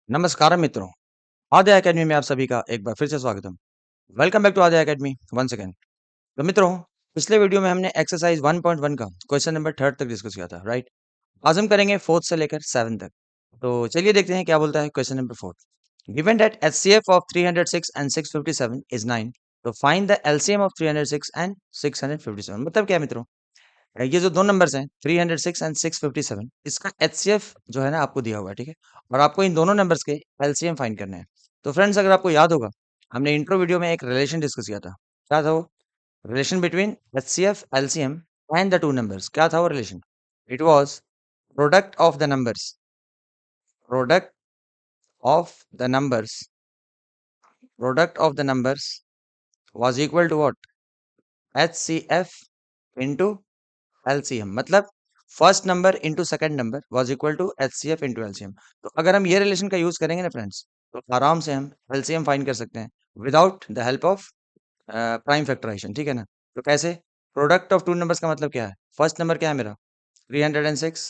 नमस्कार मित्रों, आद्या एकेडमी में आप सभी का एक बार फिर से स्वागतम। Welcome back to Aadya academy once again. तो मित्रों, पिछले वीडियो में हमने एक्सरसाइज 1.1 का क्वेश्चन नंबर 3 तक डिस्कस किया था, राइट? आज हम करेंगे 4th से लेकर 7 तक। तो चलिए देखते हैं क्या बोलता है question number 4। Given that HCF of 306 and 657 is 9, तो find the LCM of 306 and 657। मतलब क्या है मित्रों? ये जो 2 नंबर्स हैं 306 एंड 657, इसका एचसीएफ जो है ना आपको दिया हुआ है, ठीक है? और आपको इन दोनों नंबर्स के एलसीएम फाइंड करने हैं। तो फ्रेंड्स, अगर आपको याद होगा, हमने इंट्रो वीडियो में एक रिलेशन डिस्कस किया था। क्या था वो? Relation between HCF, LCM and the 2 numbers. क्या था वो relation? It was product of the numbers, product of the numbers, product of the numbers was equal to what? HCF into LCM. मतलब first number into second number was equal to HCF into LCM. तो अगर हम ये relation का use करेंगे ना friends, तो आराम से हम एलसीएम फाइंड कर सकते हैं without the help of prime factorisation, ठीक है ना? तो कैसे? प्रोडक्ट ऑफ टू नंबर्स का मतलब क्या है? फर्स्ट नंबर क्या है मेरा? 306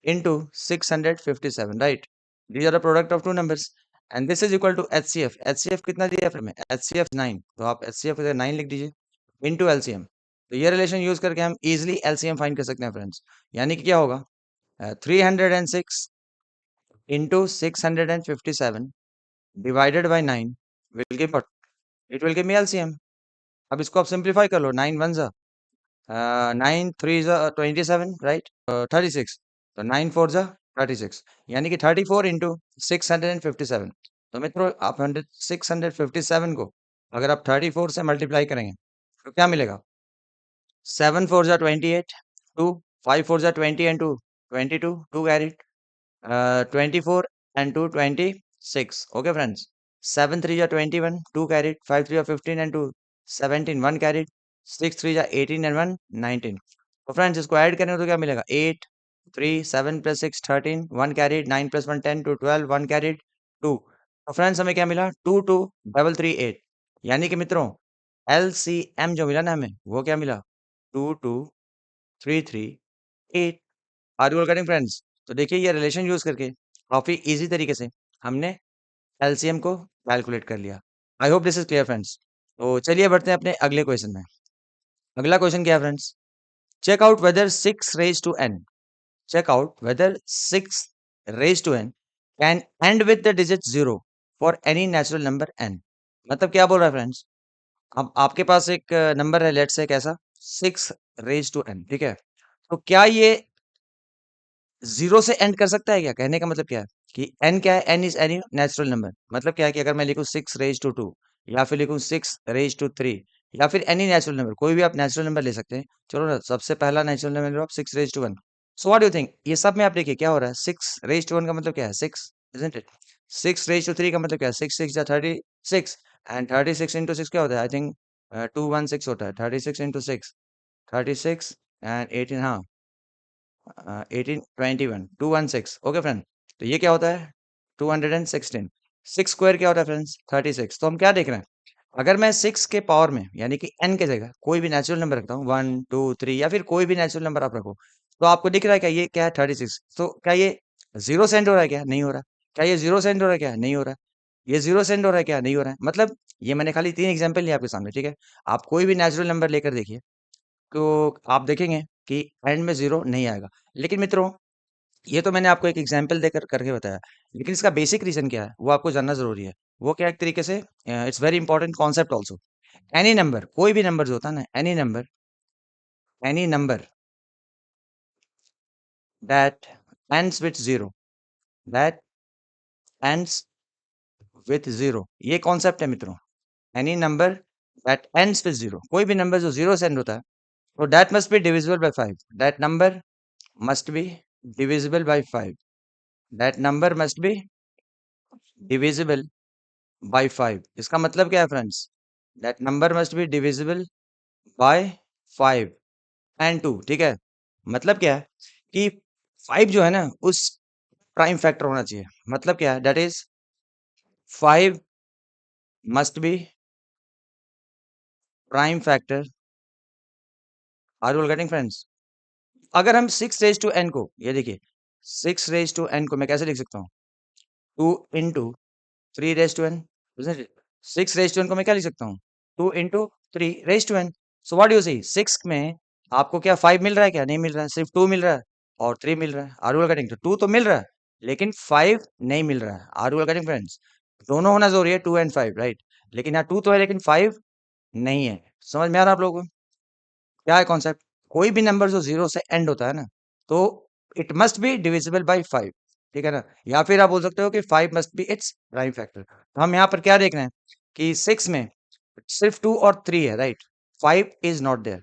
into 657, right? These are the product of two numbers and this is equal to HCF. HCF कितना दिया है फिर में? एचसीएफ 9, तो आप एचसीएफ 9 लिख दीजिए इंटू एलसीएम। तो ये रिलेशन यूज करके हम इजिली एलसीएम फाइंड कर सकते हैं फ्रेंड्स। यानी कि क्या होगा? 306 into 657 divided by 9 will give what? It will give me LCM. अब इसको आप सिंप्लीफाई कर लो। 9 वन जा 9 थ्री जा 27, राइट? 36। तो 9 फोर जा 36, यानी कि 34 इंटू 657। तो मित्रों, आप 657 को अगर आप 34 से मल्टीप्लाई करेंगे तो क्या मिलेगा? 7 फोर जा 28, 2 5 फोर जा 20 and 2 22, 2 carried 24 and 2 26। Okay friends, 7 3 जा 21, 2 carried, 5 3 जा 15 and 2 17, 1 carried, 6 3 जा 18 and 1 19। तो फ्रेंड्स, इसको ऐड करेंगे तो क्या मिलेगा? 8 3 7 plus 6 13, 1 carried, 9 plus 1 10, 2 12, 1 carried, 2। तो फ्रेंड्स, हमें क्या मिला? 2 2 डबल 3 8। यानी कि मित्रों, एलसीएम जो मिला ना हमें, वो क्या मिला? 2 2 3 3 8। Are you getting friends? तो देखिए, ये रिलेशन यूज करके काफी इजी तरीके से हमने एलसीएम को कैलकुलेट कर लिया। आई hope this is clear friends. तो चलिए बढ़ते हैं अपने अगले क्वेश्चन में। अगला क्वेश्चन क्या है friends? Check out whether 6 raise to n, check out whether 6 raise to n can end with the digit 0 for any natural number n. मतलब क्या बोल रहा है फ्रेंड्स? अब आपके पास एक नंबर है, लेट्स से कैसा? 6 रेज टू एन, ठीक है? तो क्या ये 0 से एंड कर सकता है क्या? कहने का मतलब क्या है कि n क्या है? n is any natural number. मतलब क्या है कि अगर मैं लिखूं 6 रेज टू 2, या फिर लिखूं 6 रेज टू 3, या फिर एनी नेचुरल नंबर, कोई भी आप नेचुरल नंबर ले सकते हैं। चलो ना, सबसे पहला नेचुरल नंबर लो आप, 6 raise to 1। So what do you think? ये सब में आप देखिए क्या हो रहा है। 6 रेज टू 1 का मतलब क्या है? 6, इजंट इट? 6 रेज टू 3 का मतलब क्या है? 6 6 या 36, एंड 36 इंटू 6 क्या होता है? आई थिंक 216 होता है। 36 इंटू 6 36 एंड 18, हाँ, 18 21 216। ओके फ्रेंड, तो ये क्या होता है? 216। 6 स्क्वायर क्या होता है फ्रेंड्स? 36। तो हम क्या देख रहे हैं? अगर मैं 6 के पावर में, यानी कि n के जगह कोई भी नेचुरल नंबर रखता हूँ, 1 2 3, या फिर कोई भी नेचुरल नंबर आप रखो, तो आपको दिख रहा है क्या ये क्या है? 36। तो क्या ये 0 सेंड हो रहा है क्या? नहीं हो रहा। क्या ये 0 सेंड हो रहा है क्या? नहीं हो रहा। ये 0 सेंड हो रहा है क्या? नहीं हो रहा है। मतलब ये मैंने खाली 3 एग्जाम्पल लिया आपके सामने, ठीक है? आप कोई भी नेचुरल नंबर लेकर देखिए, तो आप देखेंगे कि एंड में 0 नहीं आएगा। लेकिन मित्रों, ये तो मैंने आपको एक एग्जाम्पल देकर करके बताया, लेकिन इसका बेसिक रीजन क्या है वो आपको जानना जरूरी है। वो क्या? एक तरीके से it's very important concept also. Any number, कोई भी नंबर जो होता है ना, any number that ends with zero, that ends with zero, ये कॉन्सेप्ट है मित्रों। Any number that ends with zero, कोई भी नंबर जो जीरो से एंड होता है, तो that must be divisible by 5। That number must be divisible by 5। That number must be divisible by 5। इसका मतलब क्या है friends? That number must be divisible by 5 and 2, ठीक है? मतलब क्या है कि 5 जो है ना, उस प्राइम फैक्टर होना चाहिए। मतलब क्या है? That is 5 must be prime factor. Are you getting friends? अगर हम 6 रेज टू एन को, ये देखिए, 6 रेज टू एन को मैं कैसे लिख सकता हूँ? 2 into 3 raise to n, 6 raise to n को मैं क्या लिख सकता हूँ, 2 into 3 raise to n. So what do you see, 6 में आपको क्या 5 मिल रहा है, क्या नहीं मिल रहा है, सिर्फ 2 मिल रहा है और 3 मिल रहा है। आर यू कटिंग, तो 2 तो मिल रहा है लेकिन 5 नहीं मिल रहा है। आर यू कटिंग फ्रेंड्स, दोनों होना जरूरी है, 2 एंड 5, राइट। लेकिन यहाँ 2 तो है लेकिन 5 नहीं है। समझ में आ रहा है आप लोगों को क्या है कॉन्सेप्ट? कोई भी नंबर जो जीरो से एंड होता है ना, तो it must be divisible by 5, ठीक है ना। या फिर आप बोल सकते हो कि 5 must B its prime factor. तो हम यहाँ पर क्या देख रहे हैं कि 6 में सिर्फ 2 और 3 है, right. 5 is not there.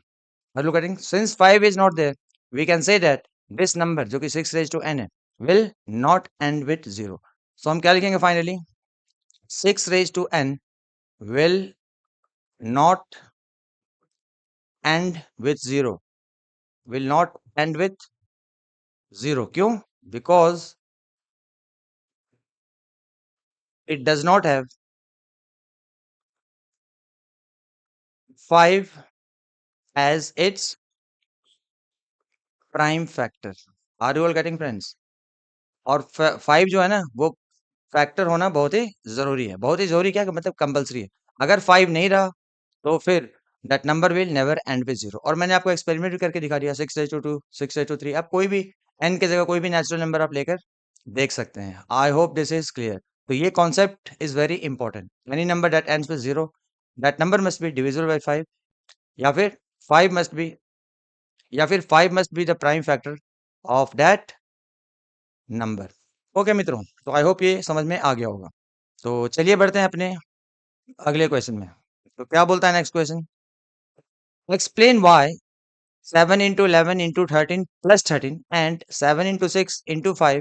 Are you getting, since 5 is not there, we can say that this number जो कि 6 रेज टू एन है will not end with zero. So हम क्या लिखेंगे finally, 6 raise to n will not end with zero, will not end with zero. क्यों? Because it does not have 5 as its prime factor. Are you all getting friends? और 5 जो है ना वो factor होना बहुत ही जरूरी है। बहुत ही जरूरी क्या, कि मतलब कंपलसरी है। अगर 5 नहीं रहा तो फिर that number will never and with zero. और मैंने आपको एक्सपेरिमेंट भी करके दिखा दिया, 6 रेज टू 2, 6 रेज टू 3। आप कोई भी n की जगह कोई भी नेचुरल नंबर आप लेकर देख सकते हैं। आई होप दिस इज क्लियर। तो ये concept is very important. Any number that ends with zero, that number must be divisible by 5, या फिर 5 मस्ट बी, या फिर 5 must be the prime factor of that number. Okay मित्रों, तो I hope ये समझ में आ गया होगा। तो चलिए बढ़ते हैं अपने अगले क्वेश्चन में। तो क्या बोलता है next question, explain why 7 into 11 into 13 plus 13 and 7 into 6 into 5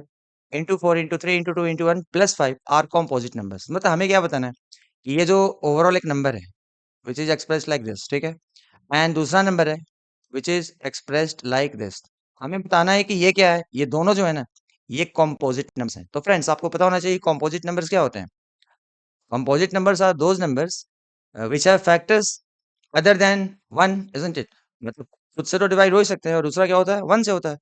into 4 into 3 into 2 into 1 plus 5 are composite numbers। मतलब हमें क्या बताना है कि ये जो ओवरऑल एक नंबर है which is expressed like this, ठीक है, एंड दूसरा नंबर है which is expressed like this. हमें बताना है कि ये क्या है, ये दोनों जो है ना ये कॉम्पोजिट नंबर्स हैं। तो फ्रेंड्स आपको पता होना चाहिए कॉम्पोजिट नंबर्स क्या होते हैं। Composite numbers are those numbers which have factors other than one, isn't it? मतलब खुद से तो डिवाइड हो ही सकते हैं और दूसरा क्या होता है, वन से होता है।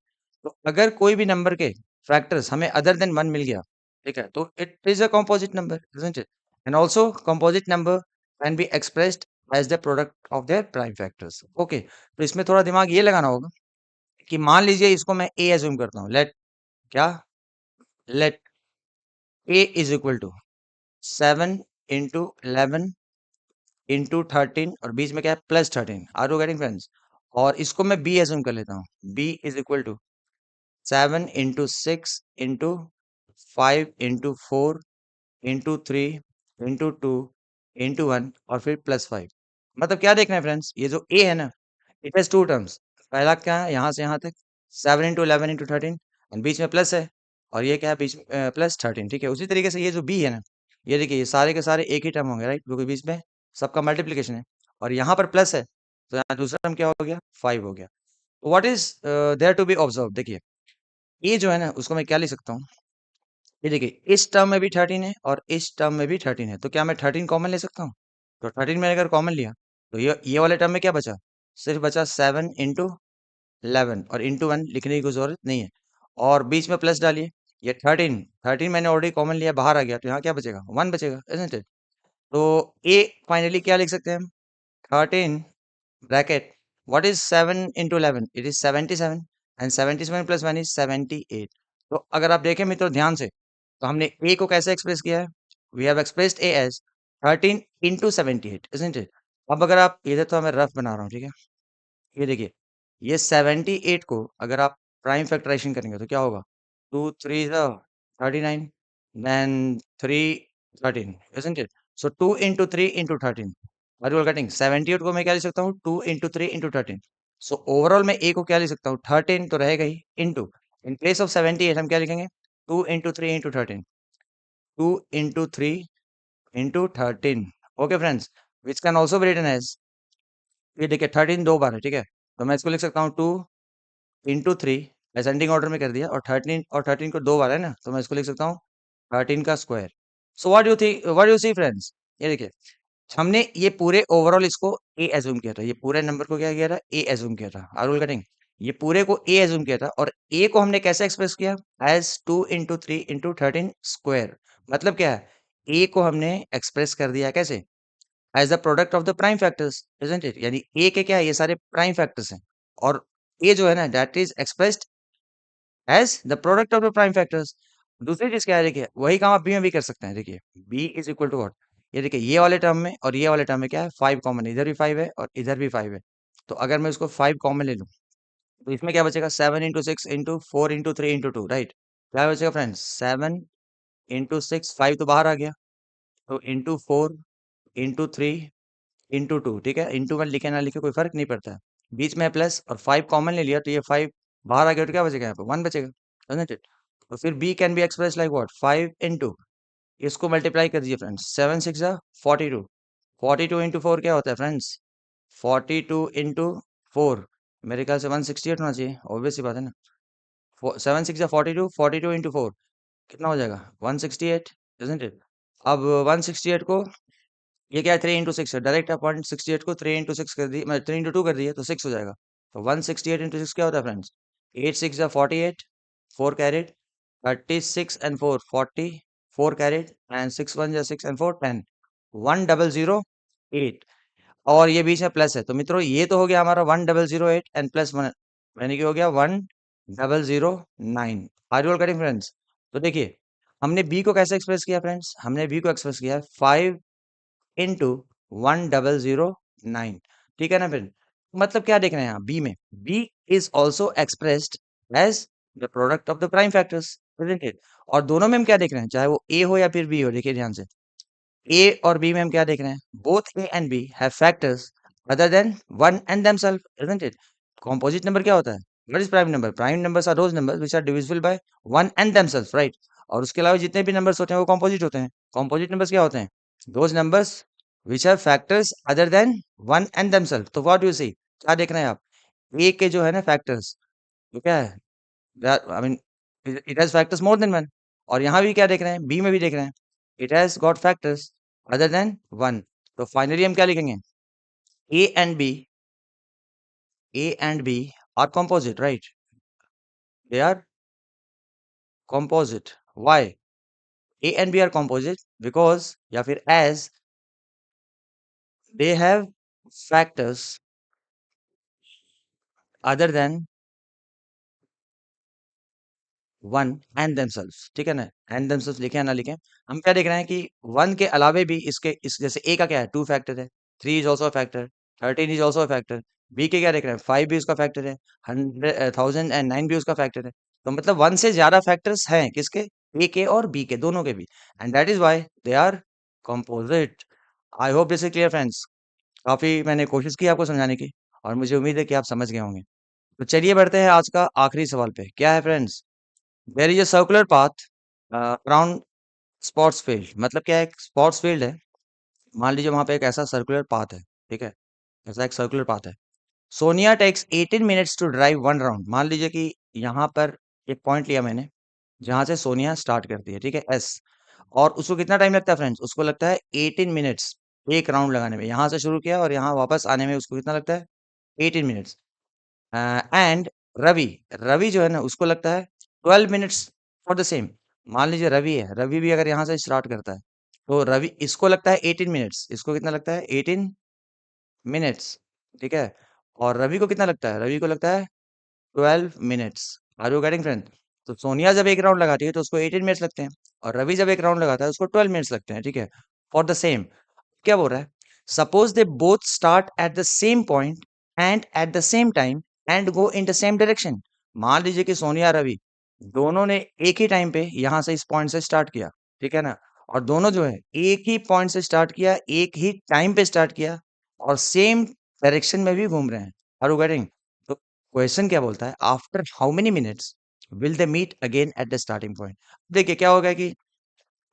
तो अगर कोई भी नंबर के फैक्टर्स हमें अदर देन वन मिल गया, ठीक है, तो it is a composite number, isn't it? And also composite number can be expressed as the product of their prime factors. Okay, तो इसमें थोड़ा दिमाग ये लगाना होगा कि मान लीजिए इसको मैं ए एज्यूम करता हूँ, लेट क्या, let A is equal to 7 into 11 into 13 और बीच में क्या है plus 13। Are you getting friends? और इसको मैं बी एज्यूम कर लेता हूँ, B is equal to 7 into 6 into 5 into 4 into 3 into 2 into 1 और फिर प्लस 5। मतलब क्या देखना है फ्रेंड्स, ये जो ए है ना इट हैज टू टर्म्स। पहला क्या है, यहाँ से यहाँ तक 7 इंटू 11 इंटू 13 और बीच में प्लस है, और ये क्या है बीच में प्लस 13, ठीक है। उसी तरीके से ये जो बी है ना, ये देखिए ये सारे के सारे एक ही टर्म होंगे, राइट, क्योंकि बीच में सबका मल्टीप्लीकेशन है और यहाँ पर प्लस है, तो यहाँ दूसरा टर्म क्या हो गया, 5 हो गया। What is there to be observe, देखिए ये जो है ना उसको मैं क्या लिख सकता हूँ, ये देखिए इस टर्म में भी 13 है और इस टर्म में भी 13 है, तो क्या मैं 13 कॉमन ले सकता हूँ? तो 13 मैंने अगर कॉमन लिया तो ये वाले टर्म में क्या बचा, सिर्फ बचा 7 इंटू 11 और इंटू 1 लिखने की जरूरत नहीं है, और बीच में प्लस डालिए। ये 13 13 मैंने ऑलरेडी कॉमन लिया, बाहर आ गया, तो यहाँ क्या बचेगा, 1 बचेगा, isn't it? तो ए फाइनली क्या लिख सकते हैं हम, 13 bracket what is 7 into 11, it is 77 and 77 plus 1 is 78। तो अगर आप देखें मित्रों ध्यान से, तो हमने ए को कैसे एक्सप्रेस किया है, we have expressed A as 13 into 78, isn't it? अब अगर आप इधर, तो मैं रफ बना रहा हूँ, ठीक है, ये देखिए ये 78 को अगर आप प्राइम फैक्टराइजेशन करेंगे तो क्या होगा, 2 3 39 then 3 13, isn't it? So 2 into 3 into 13, are you all getting? 78 को मैं क्या लिख सकता हूँ, 2 into 3 into 13। सो ओवरऑल मैं ए को क्या लिख सकता हूँ, 13 तो रहेगा ही, इंटू इन प्लेस ऑफ 78 हम क्या लिखेंगे, 2 into 3 into 13, 2 into 3 into 13। Okay friends, which can also be written as, ये देखिए 13 दो बार है, ठीक है, तो मैं इसको लिख सकता हूँ 2 इंटू 3, असेंडिंग ऑर्डर में कर दिया, और 13 और 13 को दो बार है ना, तो मैं इसको लिख सकता हूँ 13 का square. So what you think, what you see friends, ये देखिए हमने ये पूरे ओवरऑल इसको ए एज्यूम किया था, ये पूरे नंबर को क्या किया था, ए एज्यूम किया था। Are you getting? ये पूरे को ए एज्यूम किया था और ए को हमने कैसे एक्सप्रेस किया एज 2 into 3 into 13 स्क्वायर। मतलब क्या है, ए को हमने एक्सप्रेस कर दिया कैसे as the product of the prime factors, isn't it? यानी ए के क्या है, ये सारे प्राइम फैक्टर्स हैं और ए जो है ना that is expressed as the product of the prime factors. दूसरी चीज क्या है, देखिए वही काम आप बी में भी कर सकते हैं। देखिए B is equal to what, ये देखिए ये वाले टर्म में और ये वाले टर्म में क्या है, 5 कॉमन, इधर भी 5 है और इधर भी 5 है। तो अगर मैं उसको 5 कॉमन ले लूं तो इसमें क्या बचेगा, 7 into 6 into 4 into 2, राइट? क्या बचेगा फ्रेंड्स, 7 into 6, 5 तो बाहर आ गया, तो into 4 into 3 into 2, ठीक है? इंटू वन लिखे ना लिखे कोई फर्क नहीं पड़ता है, बीच में है प्लस और 5 कॉमन ले लिया तो ये 5 बाहर आ गया, तो क्या बचेगा यहाँ पे, 1 बचेगा, डजंट इट? तो फिर B can be express like what, 5 into, इसको मल्टीप्लाई कर दीजिए फ्रेंड्स, 7 6 जा 42, 42 into 4 क्या होता है फ्रेंड्स, 42 into 4 मेरे ख्याल से 168 होना चाहिए, ऑब्वियस सी बात है ना। 7 6 जा 42, 42 into 4 कितना हो जाएगा, 168, इजंट इट? अब 168 को, ये क्या है, 3 into 6 है, डायरेक्ट आप 168 को 3 into 6 कर दिए, मतलब 3 into 2 कर दिए तो 6 हो जाएगा। तो 168 into 6 क्या होता है फ्रेंड्स, 8 6 जा 48, 4 कैरेट, 36 and 4 40, 4 कैरेट एंड 6 1 जा 6 and 4 10, 1008। और ये बीच में प्लस है, तो मित्रों ये तो हो गया हमारा 1008 एंड +1, यानी कि हो गया 1009। Are you all correct friends? तो देखिए हमने बी को कैसे एक्सप्रेस किया फ्रेंड्स, हमने बी को एक्सप्रेस किया 5 into 1009, ठीक है ना फिर? मतलब क्या देख रहे हैं आप बी में, B is also expressed as the product of the prime factors, isn't it? और दोनों में हम क्या देख रहे हैं, चाहे वो ए हो या फिर बी हो, देखिए ध्यान से, ए और बी में हम क्या देख रहे हैं, both A and B have factors other than one and themself, isn't it? Composite number क्या होता है, what is prime number? Prime numbers are those numbers which are divisible by one and themself, right? और उसके अलावा जितने भी numbers होते हैं वो कॉम्पोजिट होते हैं। कॉम्पोजिट नंबर्स क्या होते हैं, those numbers which have factors other than one and themself. तो व्हाट डू यू सी, क्या देख रहे हैं आप, ए के जो है ना फैक्टर्स, तो क्या है, I mean it has factors more than one. और यहाँ भी क्या देख रहे हैं, बी में भी देख रहे हैं, it has got factors other than one. तो फाइनली हम क्या लिखेंगे, A and B, A and B are composite, right? They are composite. Why? A and B are composite because या फिर as they have factors other than one and themselves, ठीक है ना? And themselves लिखे या ना लिखे, हम क्या देख रहे हैं कि वन के अलावे भी इसके इस जैसे ए का क्या है, 2 फैक्टर है, 3 is also factor, 13 is also factor, B के क्या देख रहे हैं, 5 भी उसका फैक्टर है, 1009 भी उसका फैक्टर है। तो मतलब वन से ज्यादा फैक्टर्स हैं किसके, ए के और बी के, दोनों के भी, and that is why they are composite। I hope this is clear friends. काफी मैंने कोशिश की आपको समझाने की और मुझे उम्मीद है कि आप समझ गए होंगे। तो चलिए बढ़ते हैं आज का आखिरी सवाल पे, क्या है friends, there is a circular path around sports field. मतलब क्या है, एक स्पोर्ट्स फील्ड है, मान लीजिए वहां पे एक ऐसा सर्कुलर पाथ है, ठीक है, ऐसा एक सर्कुलर पाथ है। Sonia takes 18 minutes to drive one round. मान लीजिए कि यहाँ पर एक पॉइंट लिया मैंने जहां से सोनिया स्टार्ट करती है, ठीक है, एस, और उसको कितना टाइम लगता है फ्रेंड्स, उसको लगता है 18 मिनट्स एक राउंड लगाने में। यहाँ से शुरू किया और यहाँ वापस आने में उसको कितना लगता है, 18 मिनट्स। एंड रवि, रवि जो है ना उसको लगता है 12 मिनट्स फॉर द सेम। मान लीजिए रवि है, रवि भी अगर यहाँ से स्टार्ट करता है तो रवि इसको लगता है 18 मिनट्स, इसको कितना लगता है 18 मिनट्स, ठीक है। और रवि को कितना लगता है, रवि को लगता है 12 minutes. Are you getting friend? तो सोनिया जब एक राउंड लगाती है तो उसको 18 मिनट्स लगते हैं और रवि जब एक राउंड लगाता है उसको 12 मिनट्स लगते हैं, ठीक है, फॉर द सेम। क्या बोल रहा है, suppose they both start at the same point and at the same time and go in the same direction. मान लीजिए कि सोनिया रवि दोनों ने एक ही टाइम पे यहां से इस पॉइंट से स्टार्ट किया, ठीक है ना, और दोनों जो है एक ही पॉइंट से स्टार्ट किया, एक ही टाइम पे स्टार्ट किया और सेम डायरेक्शन में भी घूम रहे हैं। Are you getting? तो क्वेश्चन क्या बोलता है, after how many minutes will they meet again at the starting point. देखिए क्या होगा कि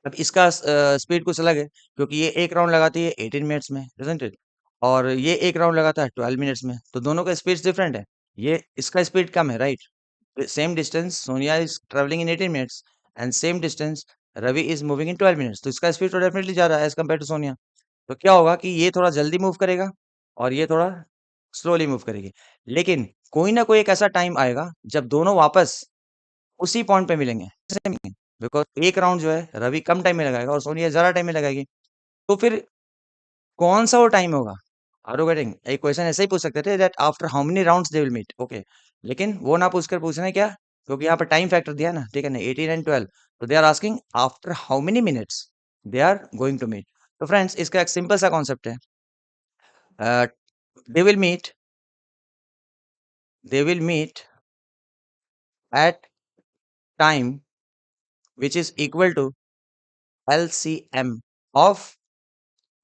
अब इसका स्पीड कुछ अलग है क्योंकि ये एक राउंड लगाती है 18 मिनट्स में, इजंट इट? और ये एक राउंड लगाता है 12 मिनट्स में, तो दोनों का स्पीड डिफरेंट है। ये इसका स्पीड कम है, right? Same distance Sonia is travelling in 18 minutes and same distance Ravi is moving in 12 minutes, तो इसका स्पीड तो डेफिनेटली ज्यादा है एज कम्पेयर टू सोनिया। तो क्या होगा कि ये थोड़ा जल्दी मूव करेगा और ये थोड़ा स्लोली मूव करेगी। लेकिन कोई ना कोई एक ऐसा टाइम आएगा जब दोनों वापस उसी पॉइंट पे मिलेंगे। बिकॉज़ एक राउंड जो है रवि कम टाइम में लगाएगा और सोनिया ज़्यादा टाइम में लगाएगी। तो फिर कौन-सा वो टाइम होगा? Are you getting? एक क्वेश्चन ऐसे ही पूछ सकते थे that after how many rounds they will meet, okay. लेकिन वो ना पूछकर पूछना है क्या? क्योंकि यहाँ पे टाइम फैक्टर दिया है ना, ठीक है ना? 18 एंड 12, तो they are asking after how many minutes they are going to meet. तो फ्रेंड्स इसका एक सिंपल सा कॉन्सेप्ट है। Uh, they will meet they will meet at time which is equal to LCM of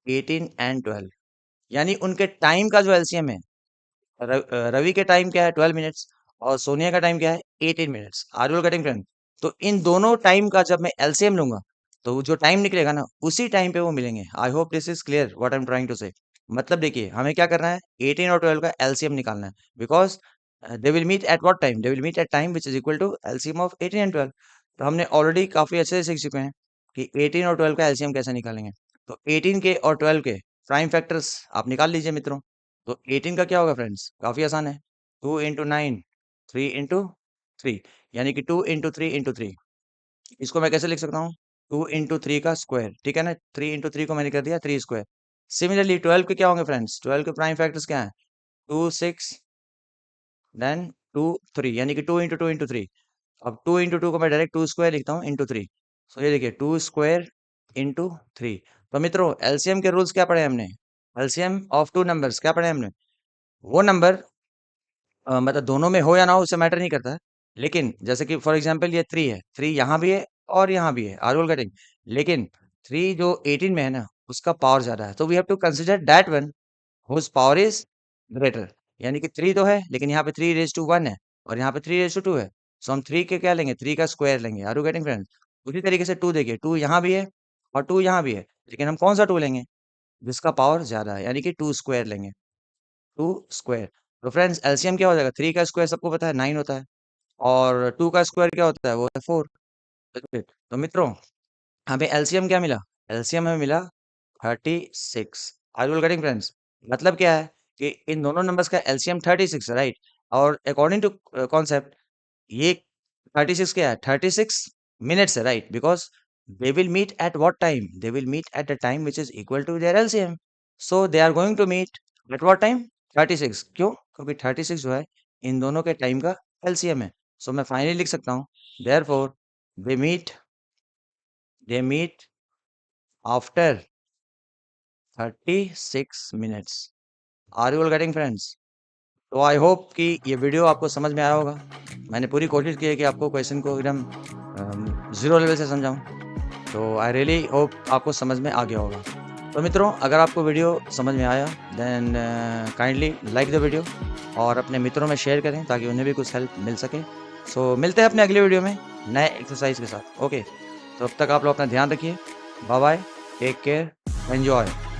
18 and 12। यानी उनके time का जो LCM है, रवि के टाइम क्या है 12 मिनट्स और सोनिया का टाइम क्या है 18 minutes. Are you getting friend? तो इन दोनों टाइम का जब मैं एलसीएम लूंगा तो वो जो टाइम निकलेगा ना उसी टाइम पे वो मिलेंगे। I hope this is clear what I am trying to say. मतलब देखिए हमें क्या करना है, 18 और 12 का एलसीएम निकालना है। Because they will meet at what time, they will meet at time which is equal to LCM of 18 and 12। तो हमने ऑलरेडी काफी अच्छे से सीख चुके हैं कि 18 और 12 का एलसीएम कैसे निकालेंगे। तो 18 के और 12 के प्राइम फैक्टर्स आप निकाल लीजिए मित्रों। तो 18 का क्या होगा फ्रेंड्स, काफी आसान है, 2 इंटू 9, 3 इंटू 3, यानी कि 2 इंटू 3 इंटू 3। इसको मैं कैसे लिख सकता हूँ, 2 इंटू 3 का स्क्वायर, ठीक है ना? 3 इंटू 3 को मैंने कर दिया 3 स्क्वायर। सिमिलरली 12 के क्या होंगे फ्रेंड्स, 12 के प्राइम फैक्टर्स क्या है, 2 6 देन 2 3, यानी कि 2 इंटू 2 इंटू 3। अब 2 इंटू 2 को मैं डायरेक्ट 2 स्क्वायर लिखता हूँ इंटू 3। सो ये देखिए 2 स्क्वायर इंटू 3। तो मित्रों एलसीएम के रूल्स क्या पढ़े हमने, एलसीएम ऑफ टू नंबर्स क्या पढ़े हमने, वो नंबर मतलब दोनों में हो या ना हो उससे मैटर नहीं करता है। लेकिन जैसे कि फॉर एग्जांपल ये 3 है, 3 यहाँ भी है और यहाँ भी है, आर यू गेटिंग? लेकिन 3 जो 18 में है ना उसका पावर ज्यादा है, तो we have to consider that one whose power is greater. यानी कि 3 तो है लेकिन यहाँ पे 3 रेज टू 1 है और यहाँ पे 3 रेज टू 2 है। सो हम 3 के क्या लेंगे, 3 का स्क्वायर लेंगे। Are you getting friends? उसी तरीके से 2 देखिए, 2 यहाँ भी है और 2 यहाँ भी है, लेकिन हम कौन सा 2 लेंगे, जिसका पावर ज्यादा है, यानी कि 2 स्क्वायर लेंगे, 2 स्क्वायर। तो फ्रेंड्स एलसीएम क्या हो जाएगा, 3 का स्क्वायर सबको पता है 9 होता है और 2 का स्क्वायर क्या होता है, वो है 4। तो मित्रों हमें एलसीएम क्या मिला, एलसीएम हमें मिला 36। Are you getting friends? मतलब क्या है कि इन दोनों नंबर्स का एलसीएम 36 है, राइट? और अकॉर्डिंग टू कॉन्सेप्ट ये 36 क्या है, 36 मिनट्स है, right? Because they will meet at what time, they will meet at the time which is equal to their LCM. So they are going to meet at what time, 36। क्यों? क्योंकि 36 जो है इन दोनों के टाइम का LCM है। सो मैं finally लिख सकता हूँ therefore they meet they meet after 36 minutes. Are you all getting friends? तो आई होप कि ये वीडियो आपको समझ में आया होगा। मैंने पूरी कोशिश की है कि आपको क्वेश्चन को एकदम ज़ीरो लेवल से समझाऊँ। तो आई रियली होप आपको समझ में आ गया होगा। तो मित्रों अगर आपको वीडियो समझ में आया then kindly like the video और अपने मित्रों में शेयर करें ताकि उन्हें भी कुछ हेल्प मिल सके। सो मिलते हैं अपने अगले वीडियो में नए एक्सरसाइज के साथ, ओके। तो अब तक आप लोग अपना ध्यान रखिए, bye bye, take care, enjoy.